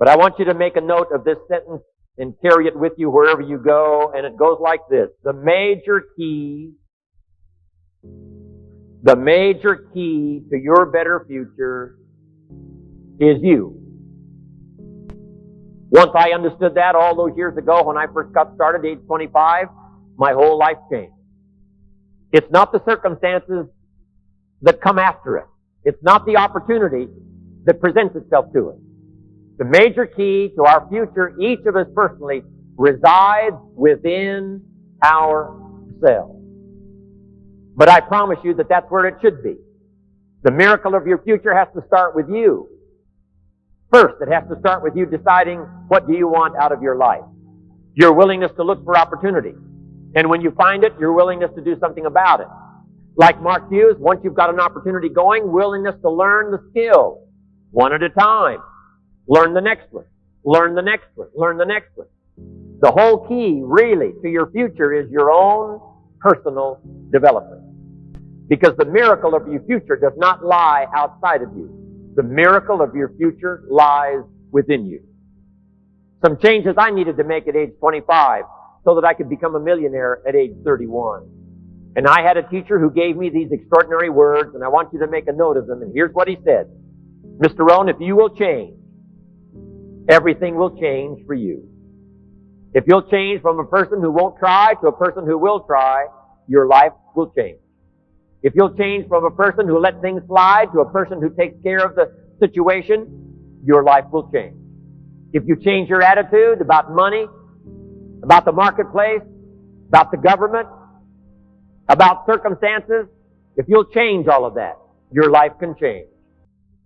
But I want you to make a note of this sentence and carry it with you wherever you go, and it goes like this. The major key to your better future is you. Once I understood that all those years ago when I first got started, age 25, my whole life changed. It's not the circumstances that come after it. It's not the opportunity that presents itself to us. The major key to our future, each of us personally, resides within ourselves. But I promise you that that's where it should be. The miracle of your future has to start with you. First, it has to start with you deciding what do you want out of your life. Your willingness to look for opportunity. And when you find it, your willingness to do something about it. Like Mark Hughes, once you've got an opportunity going, willingness to learn the skill, one at a time. Learn the next one. Learn the next one. Learn the next one. The whole key, really, to your future is your own personal development. Because the miracle of your future does not lie outside of you. The miracle of your future lies within you. Some changes I needed to make at age 25 so that I could become a millionaire at age 31. And I had a teacher who gave me these extraordinary words, and I want you to make a note of them. And here's what he said. Mr. Rohn, if you will change, everything will change for you. If you'll change from a person who won't try to a person who will try, your life will change. If you'll change from a person who lets things slide to a person who takes care of the situation, your life will change. If you change your attitude about money, about the marketplace, about the government, about circumstances, if you'll change all of that, your life can change.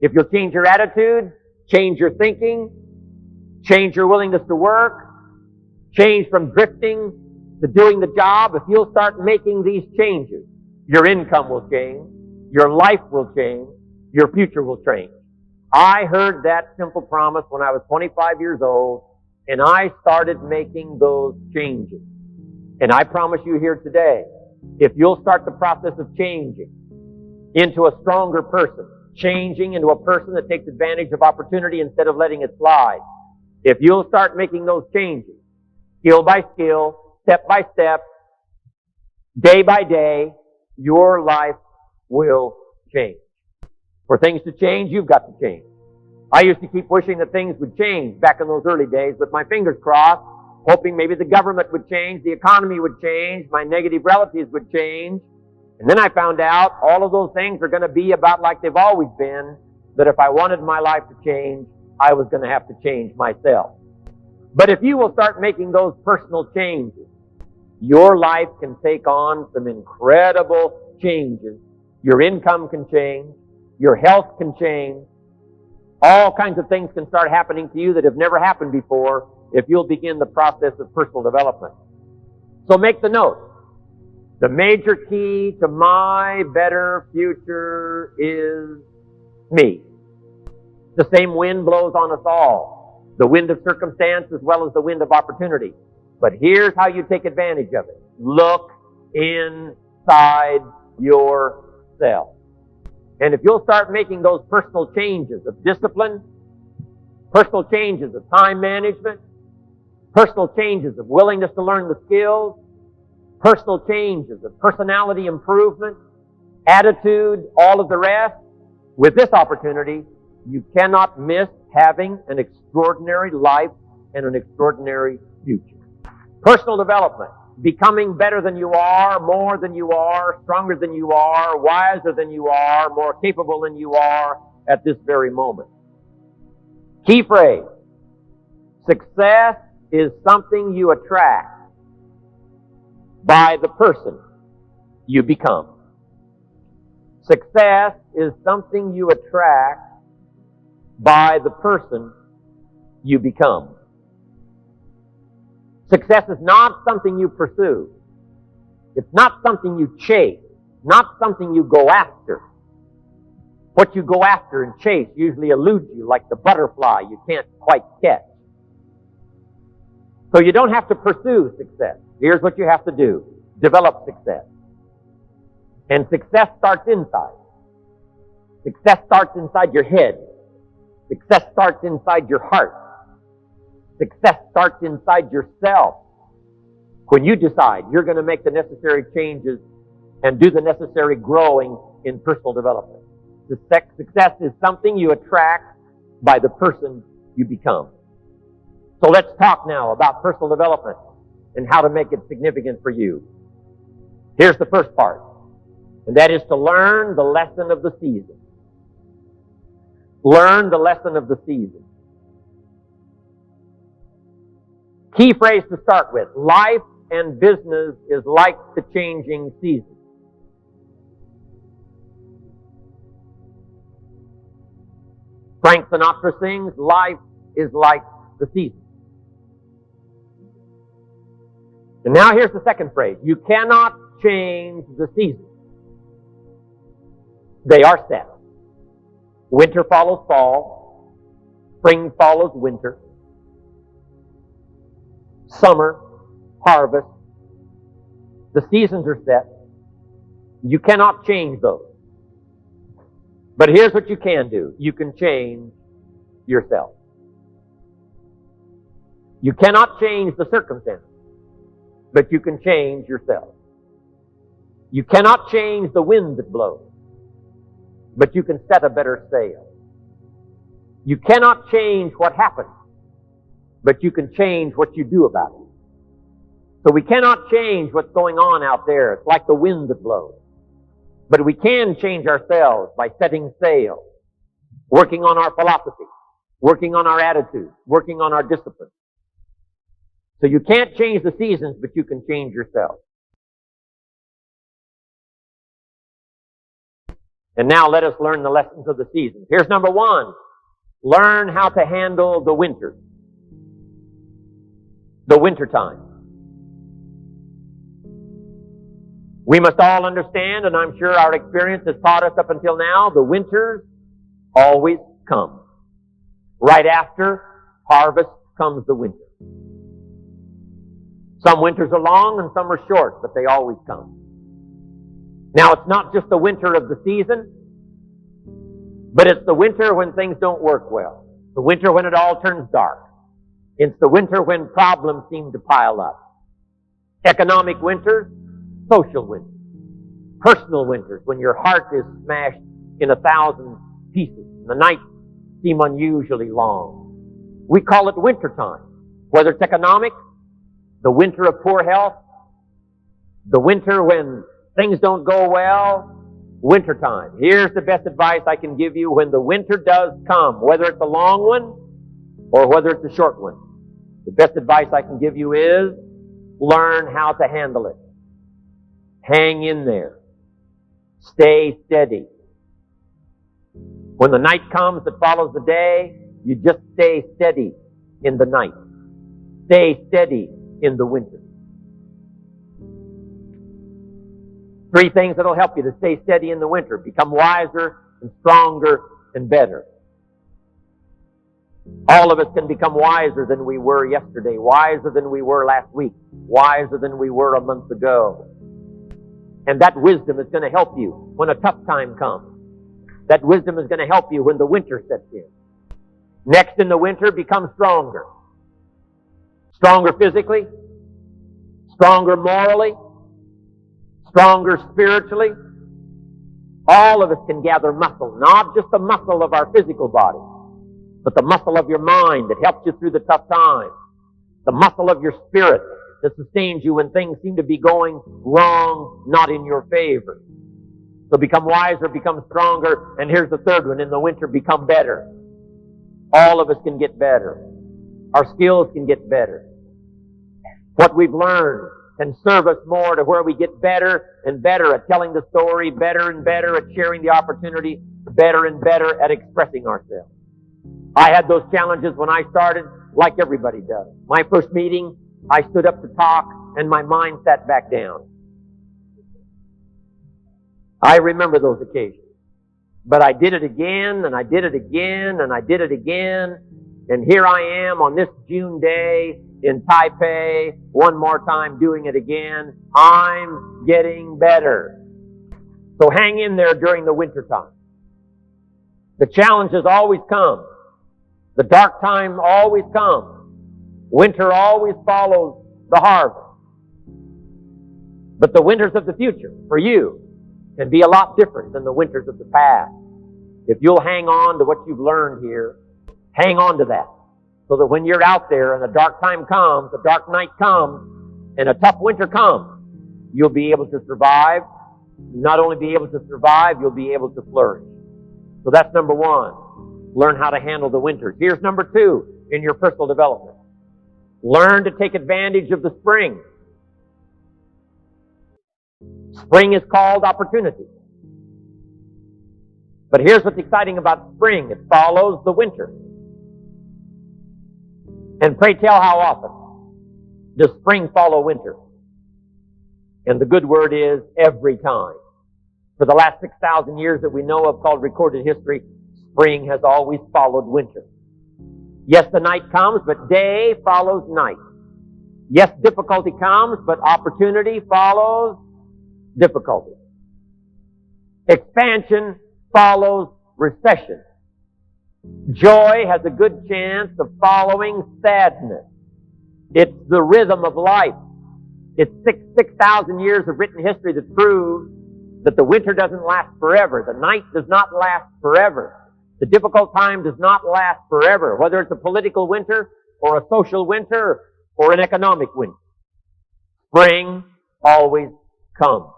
If you'll change your attitude, change your thinking, change your willingness to work, change from drifting to doing the job, if you'll start making these changes, your income will change, your life will change, your future will change. I heard that simple promise when I was 25 years old, and I started making those changes. And I promise you here today, if you'll start the process of changing into a stronger person, changing into a person that takes advantage of opportunity instead of letting it slide, if you'll start making those changes, skill by skill, step by step, day by day, your life will change. For things to change, you've got to change. I used to keep wishing that things would change back in those early days, with my fingers crossed, hoping maybe the government would change, the economy would change, my negative relatives would change. And then I found out all of those things are going to be about like they've always been, that if I wanted my life to change, I was going to have to change myself. But if you will start making those personal changes, your life can take on some incredible changes. Your income can change. Your health can change. All kinds of things can start happening to you that have never happened before if you'll begin the process of personal development. So make the note. The major key to my better future is me. The same wind blows on us all. The wind of circumstance as well as the wind of opportunity. But here's how you take advantage of it. Look inside yourself. And if you'll start making those personal changes of discipline, personal changes of time management, personal changes of willingness to learn the skills, personal changes of personality improvement, attitude, all of the rest, with this opportunity, you cannot miss having an extraordinary life and an extraordinary future. Personal development, becoming better than you are, more than you are, stronger than you are, wiser than you are, more capable than you are at this very moment. Key phrase, success is something you attract by the person you become. Success is something you attract by the person you become. Success is not something you pursue. It's not something you chase. Not something you go after. What you go after and chase usually eludes you like the butterfly you can't quite catch. So you don't have to pursue success. Here's what you have to do. Develop success. And success starts inside. Success starts inside your head. Success starts inside your heart. Success starts inside yourself when you decide you're going to make the necessary changes and do the necessary growing in personal development. Success is something you attract by the person you become. So let's talk now about personal development and how to make it significant for you. Here's the first part, and that is to learn the lesson of the season. Learn the lesson of the season. Key phrase to start with: life and business is like the changing season. Frank Sinatra sings, life is like the season. And now here's the second phrase: you cannot change the seasons. They are set. Winter follows fall. Spring follows winter. Summer, harvest. The seasons are set. You cannot change those. But here's what you can do. You can change yourself. You cannot change the circumstances, but you can change yourself. You cannot change the wind that blows, but you can set a better sail. You cannot change what happens, but you can change what you do about it. So we cannot change what's going on out there. It's like the wind that blows. But we can change ourselves by setting sail, working on our philosophy, working on our attitude, working on our discipline. So you can't change the seasons, but you can change yourself. And now let us learn the lessons of the seasons. Here's number one. Learn how to handle the winter. The winter time. We must all understand, and I'm sure our experience has taught us up until now, the winters always come. Right after harvest comes the winter. Some winters are long and some are short, but they always come. Now, it's not just the winter of the season, but it's the winter when things don't work well. The winter when it all turns dark. It's the winter when problems seem to pile up. Economic winters, social winters, personal winters, when your heart is smashed in 1,000 pieces and the nights seem unusually long. We call it winter time. Whether it's economic, the winter of poor health, the winter when things don't go well, winter time. Here's the best advice I can give you when the winter does come, whether it's a long one or whether it's a short one. The best advice I can give you is learn how to handle it. Hang in there. Stay steady. When the night comes that follows the day, you just stay steady in the night. Stay steady in the winter. 3 things that will help you to stay steady in the winter. Become wiser and stronger and better. All of us can become wiser than we were yesterday, wiser than we were last week, wiser than we were a month ago. And that wisdom is going to help you when a tough time comes. That wisdom is going to help you when the winter sets in. Next in the winter, become stronger. Stronger physically, stronger morally, stronger spiritually. All of us can gather muscle, not just the muscle of our physical body, but the muscle of your mind that helps you through the tough times. The muscle of your spirit that sustains you when things seem to be going wrong, not in your favor. So become wiser, become stronger, and here's the third one. In the winter, become better. All of us can get better. Our skills can get better. What we've learned can serve us more to where we get better and better at telling the story, better and better at sharing the opportunity, better and better at expressing ourselves. I had those challenges when I started, like everybody does. My first meeting, I stood up to talk, and my mind sat back down. I remember those occasions. But I did it again, and I did it again, and I did it again, and here I am on this June day in Taipei, one more time doing it again. I'm getting better. So hang in there during the winter time. The challenges always come. The dark time always comes. Winter always follows the harvest. But the winters of the future, for you, can be a lot different than the winters of the past. If you'll hang on to what you've learned here, hang on to that. So that when you're out there and a dark time comes, a dark night comes, and a tough winter comes, you'll be able to survive. Not only be able to survive, you'll be able to flourish. So that's number one. Learn how to handle the winters. Here's number two in your personal development. Learn to take advantage of the spring. Spring is called opportunity. But here's what's exciting about spring. It follows the winter. And pray tell, how often does spring follow winter? And the good word is every time. For the last 6,000 years that we know of, called recorded history, spring has always followed winter. Yes, the night comes, but day follows night. Yes, difficulty comes, but opportunity follows difficulty. Expansion follows recession. Joy has a good chance of following sadness. It's the rhythm of life. It's 6,000 years of written history that proves that the winter doesn't last forever. The night does not last forever. The difficult time does not last forever, whether it's a political winter or a social winter or an economic winter. Spring always comes.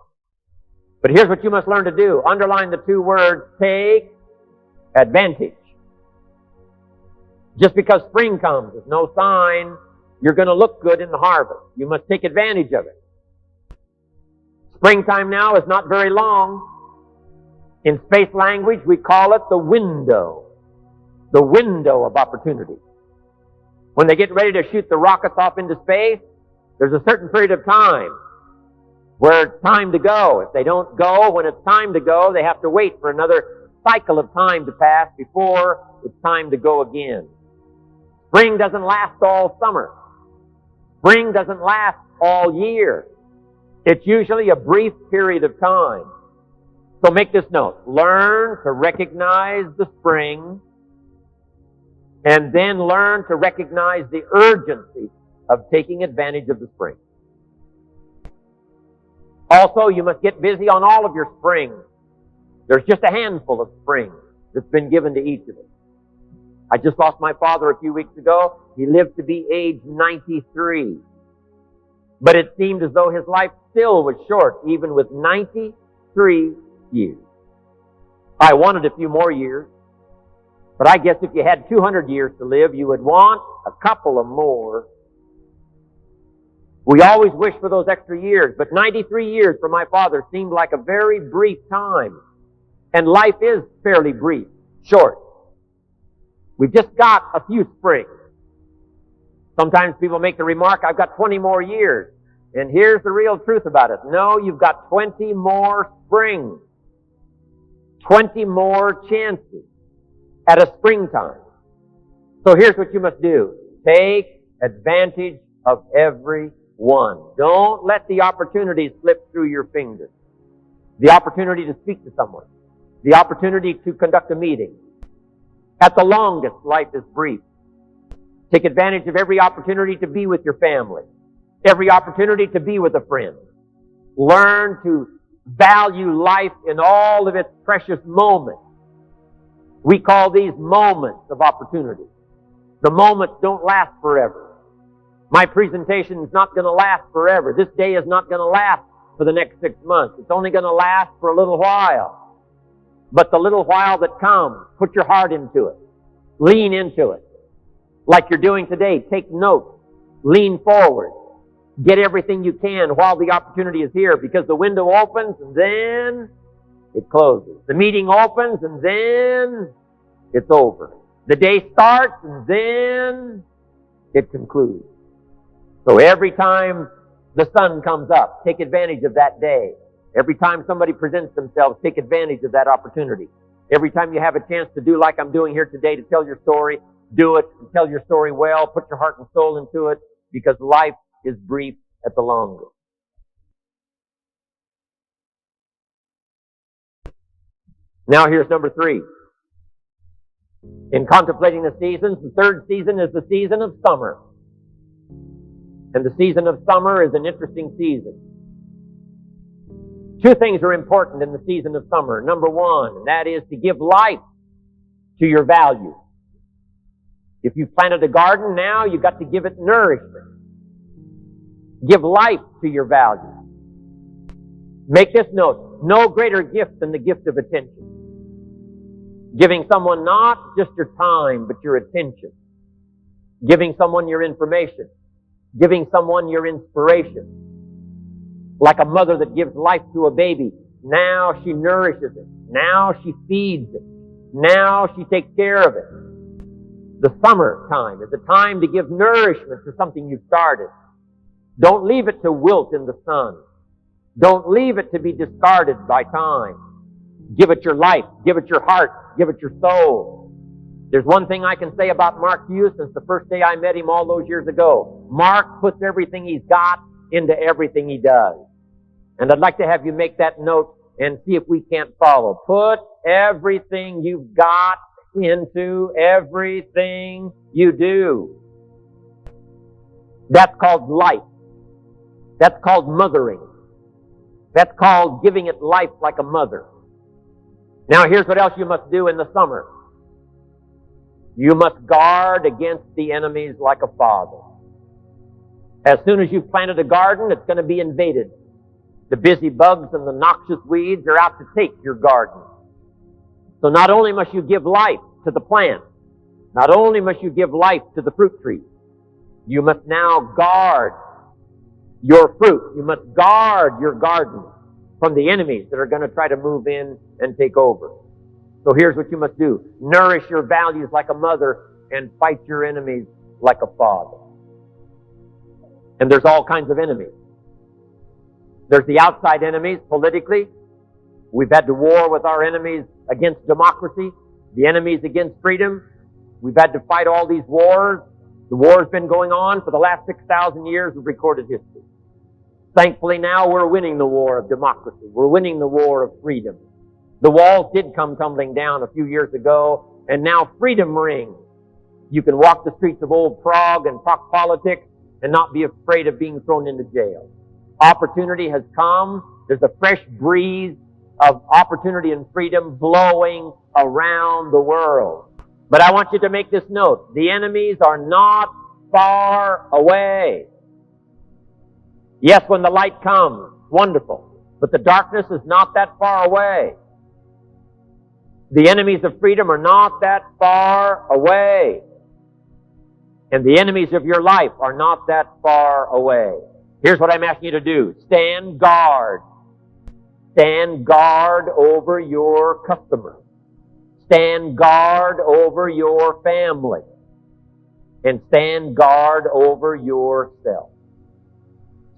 But here's what you must learn to do. Underline the two words, take advantage. Just because spring comes is no sign you're going to look good in the harvest. You must take advantage of it. Springtime now is not very long. In space language, we call it the window of opportunity. When they get ready to shoot the rockets off into space, there's a certain period of time where it's time to go. If they don't go when it's time to go, they have to wait for another cycle of time to pass before it's time to go again. Spring doesn't last all summer. Spring doesn't last all year. It's usually a brief period of time. So make this note. Learn to recognize the spring, and then learn to recognize the urgency of taking advantage of the spring. Also, you must get busy on all of your springs. There's just a handful of springs that's been given to each of us. I just lost my father a few weeks ago. He lived to be age 93. But it seemed as though his life still was short, even with 93 years. I wanted a few more years. But I guess if you had 200 years to live, you would want a couple of more. We always wish for those extra years, but 93 years for my father seemed like a very brief time. And life is fairly brief, short. We've just got a few springs. Sometimes people make the remark, I've got 20 more years. And here's the real truth about it. No, you've got 20 more springs. 20 more chances at a springtime. So here's what you must do. Take advantage of every one. Don't let the opportunities slip through your fingers. The opportunity to speak to someone. The opportunity to conduct a meeting. At the longest, life is brief. Take advantage of every opportunity to be with your family. Every opportunity to be with a friend. Learn to value life in all of its precious moments. We call these moments of opportunity. The moments don't last forever. My presentation is not going to last forever. This day is not going to last for the next 6 months. It's only going to last for a little while. But the little while that comes, put your heart into it. Lean into it. Like you're doing today, take notes. Lean forward. Get everything you can while the opportunity is here, because the window opens and then it closes. The meeting opens and then it's over. The day starts and then it concludes. So every time the sun comes up, take advantage of that day. Every time somebody presents themselves, take advantage of that opportunity. Every time you have a chance to do like I'm doing here today, to tell your story, do it, and tell your story well, put your heart and soul into it, because life is brief at the long run. Now here's number 3. In contemplating the seasons, the third season is the season of summer. And the season of summer is an interesting season. Two things are important in the season of summer. Number one, and that is to give life to your values. If you've planted a garden now, you've got to give it nourishment. Give life to your values. Make this note, no greater gift than the gift of attention. Giving someone not just your time, but your attention. Giving someone your information. Giving someone your inspiration. Like a mother that gives life to a baby. Now she nourishes it. Now she feeds it. Now she takes care of it. The summer time is a time to give nourishment to something you've started. Don't leave it to wilt in the sun. Don't leave it to be discarded by time. Give it your life. Give it your heart. Give it your soul. There's one thing I can say about Mark Hughes since the first day I met him all those years ago. Mark puts everything he's got into everything he does. And I'd like to have you make that note and see if we can't follow. Put everything you've got into everything you do. That's called life. That's called mothering. That's called giving it life like a mother. Now here's what else you must do in the summer. You must guard against the enemies like a father. As soon as you've planted a garden, it's going to be invaded. The busy bugs and the noxious weeds are out to take your garden. So not only must you give life to the plant, not only must you give life to the fruit tree, you must now guard your fruit. You must guard your garden from the enemies that are going to try to move in and take over. So here's what you must do. Nourish your values like a mother and fight your enemies like a father. And there's all kinds of enemies. There's the outside enemies politically. We've had to war with our enemies against democracy, the enemies against freedom. We've had to fight all these wars. The war's been going on for the last 6,000 years of recorded history. Thankfully now we're winning the war of democracy. We're winning the war of freedom. The walls did come tumbling down a few years ago, and now freedom rings. You can walk the streets of old Prague and talk politics and not be afraid of being thrown into jail. Opportunity has come. There's a fresh breeze of opportunity and freedom blowing around the world. But I want you to make this note. The enemies are not far away. Yes, when the light comes, wonderful. But the darkness is not that far away. The enemies of freedom are not that far away. And the enemies of your life are not that far away. Here's what I'm asking you to do. Stand guard. Stand guard over your customers. Stand guard over your family. And stand guard over yourself.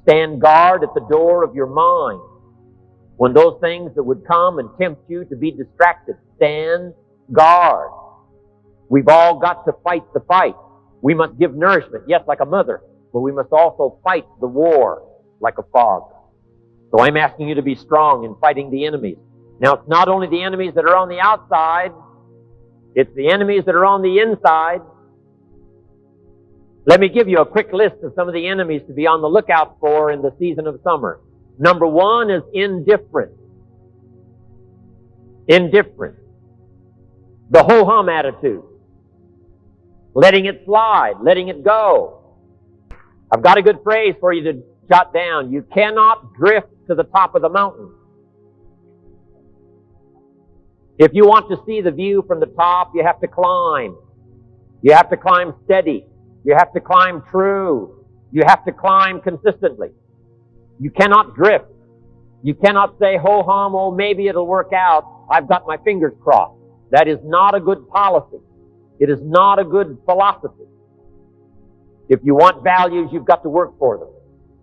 Stand guard at the door of your mind. When those things that would come and tempt you to be distracted, stand guard. We've all got to fight the fight. We must give nourishment, yes, like a mother, but we must also fight the war like a father. So I'm asking you to be strong in fighting the enemies. Now, it's not only the enemies that are on the outside, it's the enemies that are on the inside. Let me give you a quick list of some of the enemies to be on the lookout for in the season of summer. Number one is indifference. Indifference. The ho-hum attitude. Letting it slide, letting it go. I've got a good phrase for you to jot down. You cannot drift to the top of the mountain. If you want to see the view from the top, you have to climb. You have to climb steady. You have to climb true. You have to climb consistently. You cannot drift. You cannot say, ho-hum, oh, maybe it'll work out. I've got my fingers crossed. That is not a good policy. It is not a good philosophy. If you want values, you've got to work for them.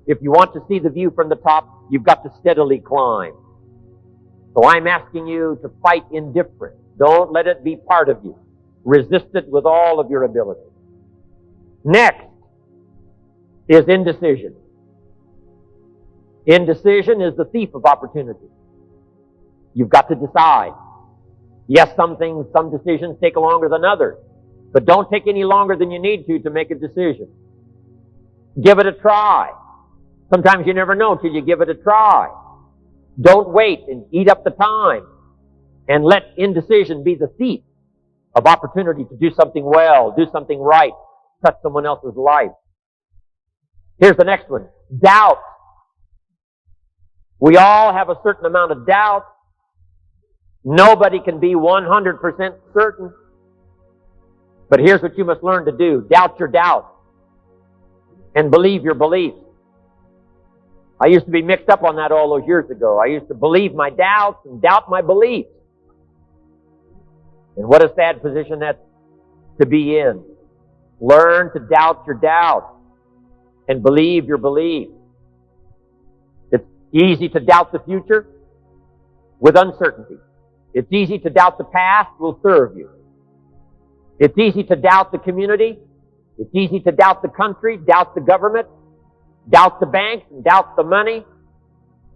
If you want to see the view from the top, you've got to steadily climb. So I'm asking you to fight indifference. Don't let it be part of you. Resist it with all of your ability. Next is indecision. Indecision is the thief of opportunity. You've got to decide. Yes, some decisions take longer than others, but don't take any longer than you need to make a decision. Give it a try. Sometimes you never know till you give it a try. Don't wait and eat up the time and let indecision be the thief of opportunity to do something well, do something right, touch someone else's life. Here's the next one. Doubt. We all have a certain amount of doubt. Nobody can be 100% certain. But here's what you must learn to do. Doubt your doubt. And believe your beliefs. I used to be mixed up on that all those years ago. I used to believe my doubts and doubt my beliefs. And what a sad position that's to be in. Learn to doubt your doubt and believe your belief. It's easy to doubt the future with uncertainty. It's easy to doubt the past will serve you. It's easy to doubt the community. It's easy to doubt the country, doubt the government, doubt the banks, and doubt the money.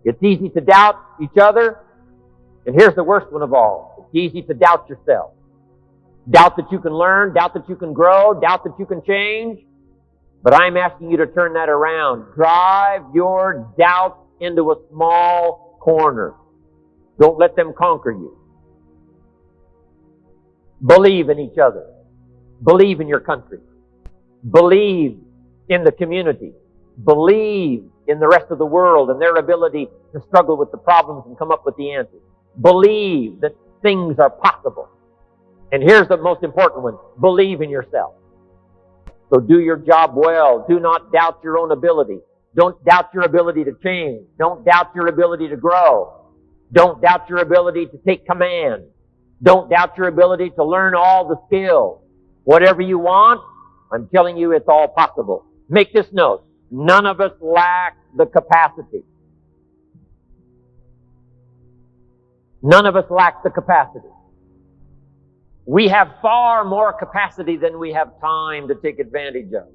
It's easy to doubt each other. And here's the worst one of all. It's easy to doubt yourself. Doubt that you can learn, doubt that you can grow, doubt that you can change. But I'm asking you to turn that around. Drive your doubts into a small corner. Don't let them conquer you. Believe in each other. Believe in your country. Believe in the community. Believe in the rest of the world and their ability to struggle with the problems and come up with the answers. Believe that things are possible. And here's the most important one. Believe in yourself. So do your job well. Do not doubt your own ability. Don't doubt your ability to change. Don't doubt your ability to grow. Don't doubt your ability to take command. Don't doubt your ability to learn all the skills. Whatever you want, I'm telling you it's all possible. Make this note. None of us lack the capacity. None of us lack the capacity. We have far more capacity than we have time to take advantage of.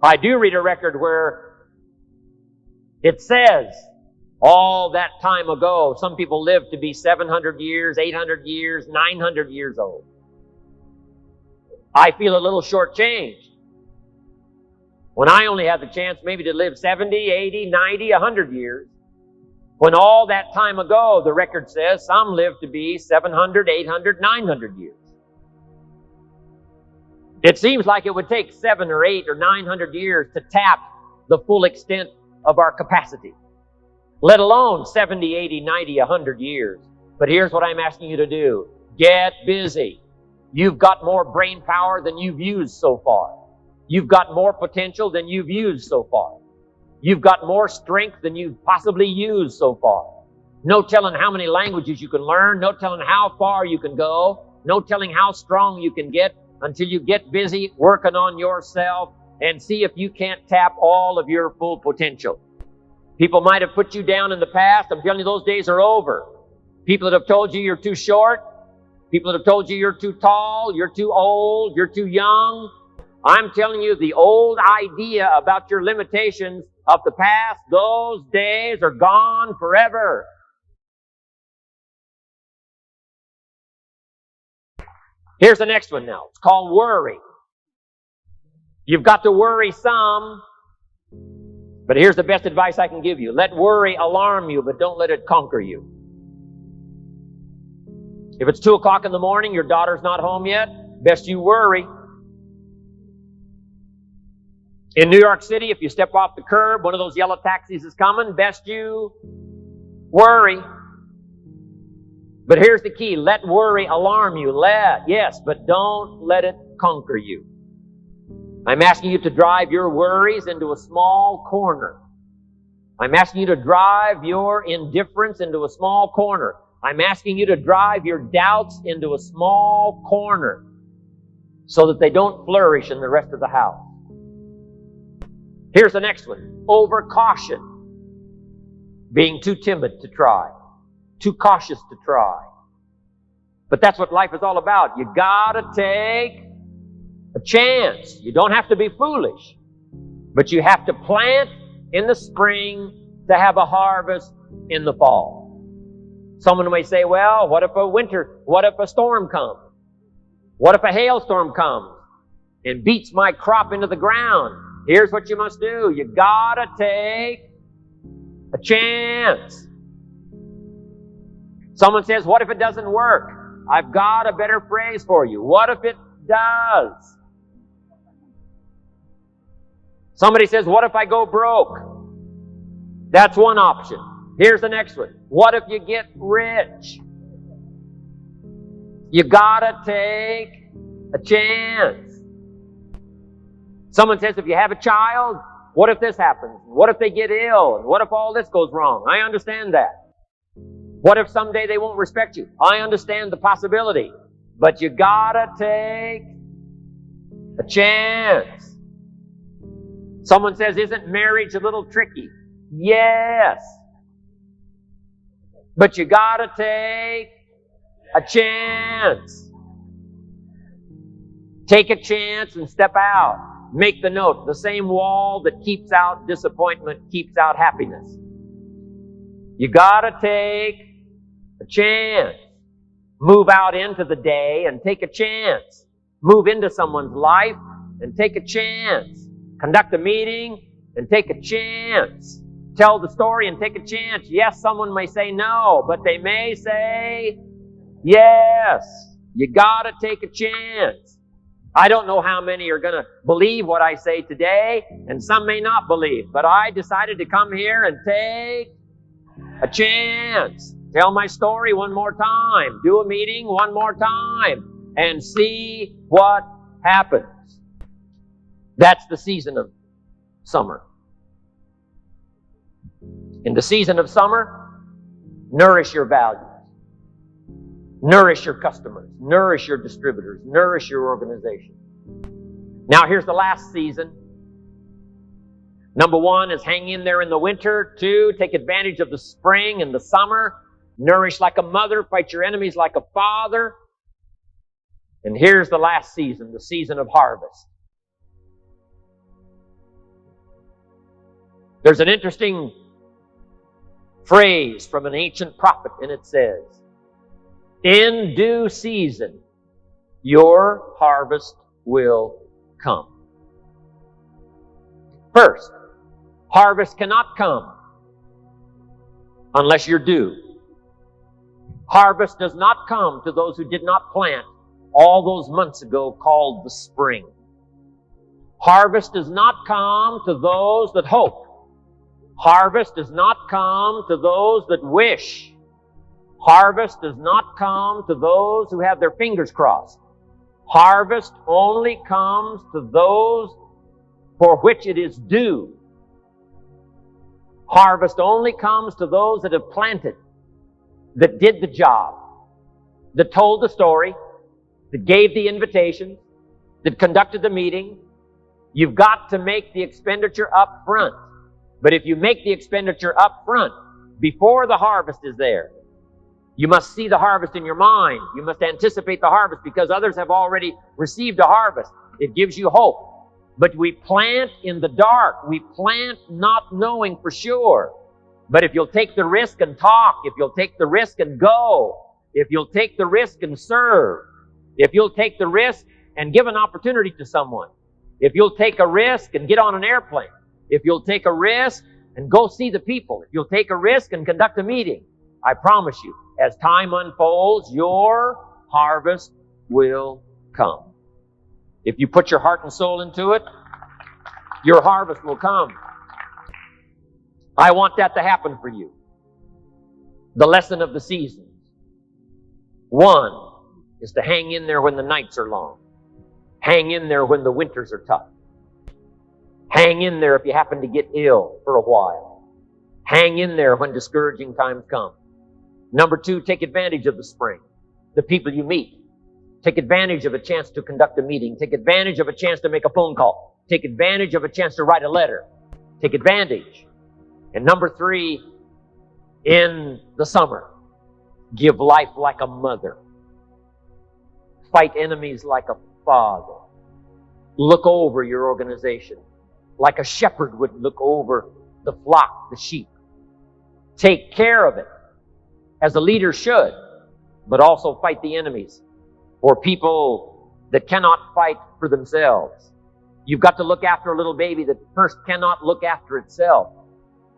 I do read a record where it says all that time ago, some people lived to be 700 years, 800 years, 900 years old. I feel a little shortchanged when I only have the chance maybe to live 70, 80, 90, 100 years. When all that time ago, the record says, some lived to be 700, 800, 900 years. It seems like it would take 7 or 8 or 900 years to tap the full extent of our capacity, let alone 70, 80, 90, 100 years. But here's what I'm asking you to do. Get busy. You've got more brain power than you've used so far. You've got more potential than you've used so far. You've got more strength than you've possibly used so far. No telling how many languages you can learn. No telling how far you can go. No telling how strong you can get until you get busy working on yourself and see if you can't tap all of your full potential. People might have put you down in the past. I'm telling you, those days are over. People that have told you you're too short. People that have told you you're too tall, you're too old, you're too young. I'm telling you, the old idea about your limitations of the past, those days are gone forever. Here's the next one now. It's called worry. You've got to worry some, but here's the best advice I can give you. Let worry alarm you, but don't let it conquer you. If it's 2 o'clock in the morning, your daughter's not home yet, best you worry. In New York City, if you step off the curb, one of those yellow taxis is coming, best you worry. But here's the key. Let worry alarm you. Yes, but don't let it conquer you. I'm asking you to drive your worries into a small corner. I'm asking you to drive your indifference into a small corner. I'm asking you to drive your doubts into a small corner so that they don't flourish in the rest of the house. Here's the next one. Over caution. Being too timid to try. Too cautious to try. But that's what life is all about. You gotta take a chance. You don't have to be foolish. But you have to plant in the spring to have a harvest in the fall. Someone may say, well, what if a storm comes? What if a hailstorm comes and beats my crop into the ground? Here's what you must do. You gotta take a chance. Someone says, what if it doesn't work? I've got a better phrase for you. What if it does? Somebody says, what if I go broke? That's one option. Here's the next one. What if you get rich? You gotta take a chance. Someone says, if you have a child, what if this happens? What if they get ill? And what if all this goes wrong? I understand that. What if someday they won't respect you? I understand the possibility. But you gotta take a chance. Someone says, isn't marriage a little tricky? Yes. But you gotta take a chance. Take a chance and step out. Make the note. The same wall that keeps out disappointment keeps out happiness. You gotta take a chance. Move out into the day and take a chance. Move into someone's life and take a chance. Conduct a meeting and take a chance. Tell the story and take a chance. Yes, someone may say no, but they may say yes. You gotta take a chance. I don't know how many are going to believe what I say today, and some may not believe, but I decided to come here and take a chance. Tell my story one more time. Do a meeting one more time and see what happens. That's the season of summer. In the season of summer, nourish your values. Nourish your customers. Nourish your distributors. Nourish your organization. Now here's the last season. Number 1 is hang in there in the winter. 2, take advantage of the spring and the summer. Nourish like a mother. Fight your enemies like a father. And here's the last season, the season of harvest. There's an interesting phrase from an ancient prophet, and it says, in due season, your harvest will come. First, harvest cannot come unless you're due. Harvest does not come to those who did not plant all those months ago called the spring. Harvest does not come to those that hope. Harvest does not come to those that wish. Harvest does not come to those who have their fingers crossed. Harvest only comes to those for which it is due. Harvest only comes to those that have planted, that did the job, that told the story, that gave the invitation, that conducted the meeting. You've got to make the expenditure up front. But if you make the expenditure up front, before the harvest is there, you must see the harvest in your mind. You must anticipate the harvest because others have already received a harvest. It gives you hope. But we plant in the dark. We plant not knowing for sure. But if you'll take the risk and talk, if you'll take the risk and go, if you'll take the risk and serve, if you'll take the risk and give an opportunity to someone, if you'll take a risk and get on an airplane, if you'll take a risk and go see the people, if you'll take a risk and conduct a meeting, I promise you, as time unfolds, your harvest will come. If you put your heart and soul into it, your harvest will come. I want that to happen for you. The lesson of the seasons. 1 is to hang in there when the nights are long. Hang in there when the winters are tough. Hang in there if you happen to get ill for a while. Hang in there when discouraging times come. Number 2, take advantage of the spring. The people you meet. Take advantage of a chance to conduct a meeting. Take advantage of a chance to make a phone call. Take advantage of a chance to write a letter. Take advantage. And number 3, in the summer, give life like a mother. Fight enemies like a father. Look over your organization like a shepherd would look over the flock, the sheep. Take care of it as a leader should, but also fight the enemies or people that cannot fight for themselves. You've got to look after a little baby that first cannot look after itself.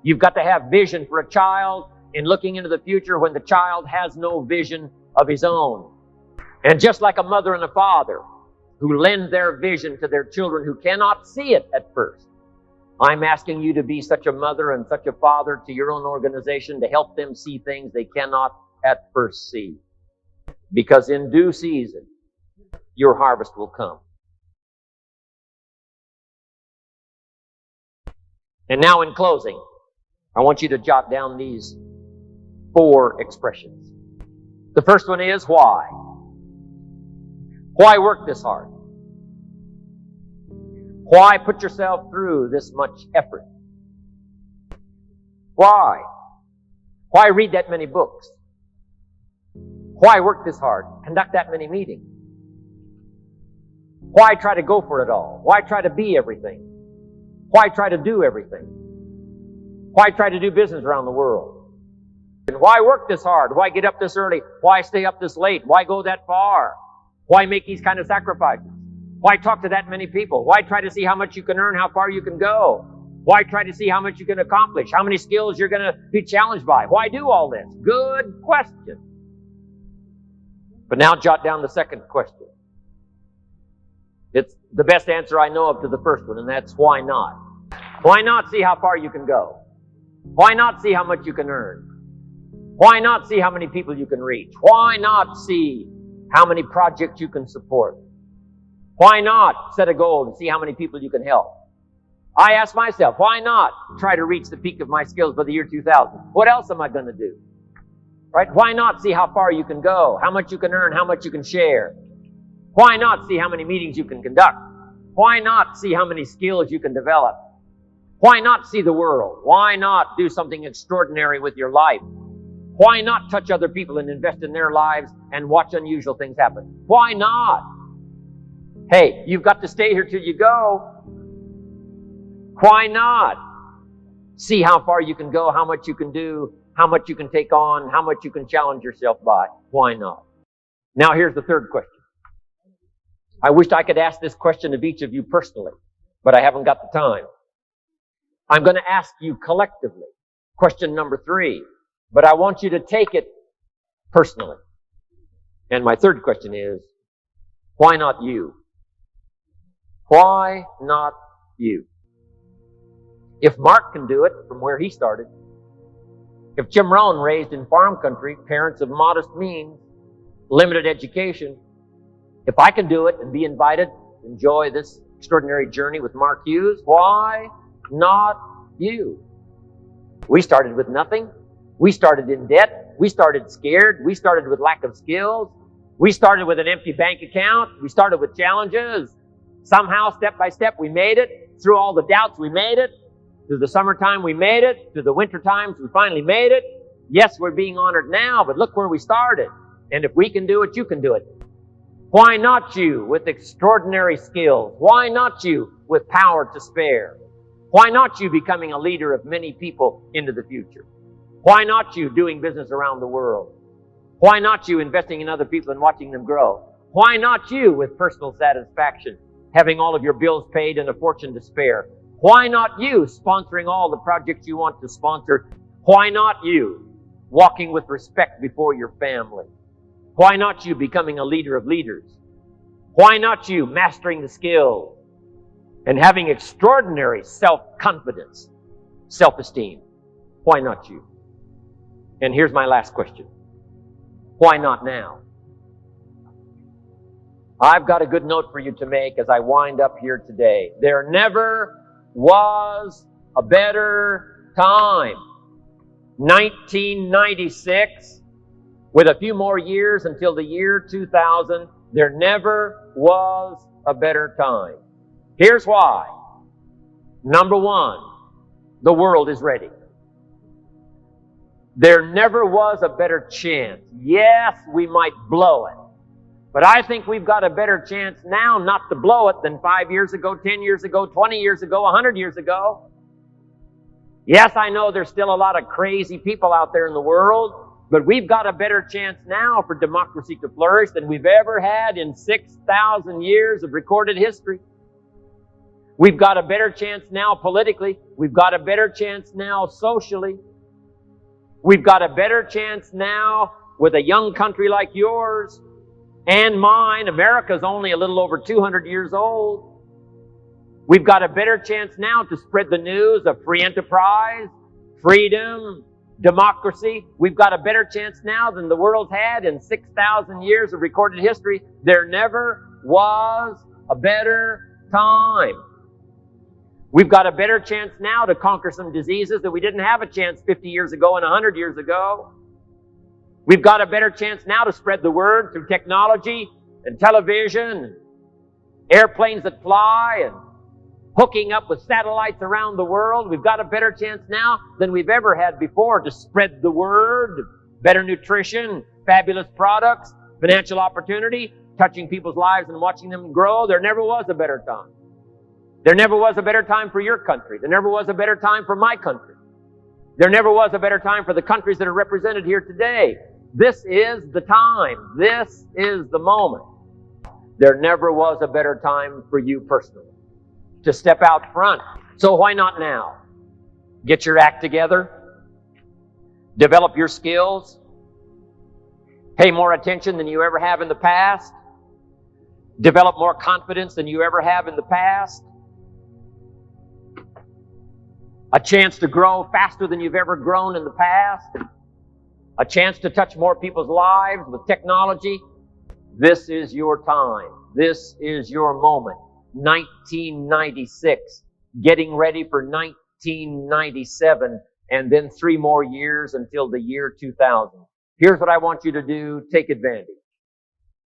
You've got to have vision for a child in looking into the future when the child has no vision of his own. And just like a mother and a father who lend their vision to their children who cannot see it at first, I'm asking you to be such a mother and such a father to your own organization to help them see things they cannot at first see. Because in due season, your harvest will come. And now in closing, I want you to jot down these 4 expressions. The first one is why. Why work this hard? Why put yourself through this much effort? Why? Why read that many books? Why work this hard? Conduct that many meetings? Why try to go for it all? Why try to be everything? Why try to do everything? Why try to do business around the world? And why work this hard? Why get up this early? Why stay up this late? Why go that far? Why make these kind of sacrifices? Why talk to that many people? Why try to see how much you can earn, how far you can go? Why try to see how much you can accomplish, how many skills you're going to be challenged by? Why do all this? Good question. But now jot down the second question. It's the best answer I know of to the first one, and that's why not? Why not see how far you can go? Why not see how much you can earn? Why not see how many people you can reach? Why not see how many projects you can support? Why not set a goal and see how many people you can help? I ask myself, why not try to reach the peak of my skills by the year 2000? What else am I going to do? Right? Why not see how far you can go, how much you can earn, how much you can share? Why not see how many meetings you can conduct? Why not see how many skills you can develop? Why not see the world? Why not do something extraordinary with your life? Why not touch other people and invest in their lives and watch unusual things happen? Why not? Hey, you've got to stay here till you go. Why not? See how far you can go, how much you can do, how much you can take on, how much you can challenge yourself by. Why not? Now here's the third question. I wished I could ask this question of each of you personally, but I haven't got the time. I'm going to ask you collectively. Question number 3. But I want you to take it personally. And my third question is, why not you? Why not you? If Mark can do it from where he started, if Jim Rohn, raised in farm country, parents of modest means, limited education, if I can do it and be invited to enjoy this extraordinary journey with Mark Hughes, why not you? We started with nothing. We started in debt. We started scared. We started with lack of skills. We started with an empty bank account. We started with challenges. Somehow, step by step, we made it. Through all the doubts, we made it. Through the summertime, we made it. Through the winter times, we finally made it. Yes, we're being honored now, but look where we started. And if we can do it, you can do it. Why not you with extraordinary skills? Why not you with power to spare? Why not you becoming a leader of many people into the future? Why not you doing business around the world? Why not you investing in other people and watching them grow? Why not you with personal satisfaction, having all of your bills paid and a fortune to spare? Why not you sponsoring all the projects you want to sponsor? Why not you walking with respect before your family? Why not you becoming a leader of leaders? Why not you mastering the skills and having extraordinary self-confidence, self-esteem? Why not you? And here's my last question. Why not now? I've got a good note for you to make as I wind up here today. There never was a better time. 1996, with a few more years until the year 2000, there never was a better time. Here's why. Number 1, the world is ready. There never was a better chance. Yes, we might blow it. But I think we've got a better chance now not to blow it than 5 years ago, 10 years ago, 20 years ago, 100 years ago. Yes, I know there's still a lot of crazy people out there in the world, but we've got a better chance now for democracy to flourish than we've ever had in 6,000 years of recorded history. We've got a better chance now politically. We've got a better chance now socially. We've got a better chance now with a young country like yours and mine. America's only a little over 200 years old. We've got a better chance now to spread the news of free enterprise, freedom, democracy. We've got a better chance now than the world's had in 6,000 years of recorded history. There never was a better time. We've got a better chance now to conquer some diseases that we didn't have a chance 50 years ago and 100 years ago. We've got a better chance now to spread the word through technology and television, and airplanes that fly, and hooking up with satellites around the world. We've got a better chance now than we've ever had before to spread the word, better nutrition, fabulous products, financial opportunity, touching people's lives and watching them grow. There never was a better time. There never was a better time for your country. There never was a better time for my country. There never was a better time for the countries that are represented here today. This is the time. This is the moment. There never was a better time for you personally to step out front. So why not now? Get your act together. Develop your skills. Pay more attention than you ever have in the past. Develop more confidence than you ever have in the past. A chance to grow faster than you've ever grown in the past. A chance to touch more people's lives with technology. This is your time. This is your moment. 1996. Getting ready for 1997. And then 3 more years until the year 2000. Here's what I want you to do. Take advantage.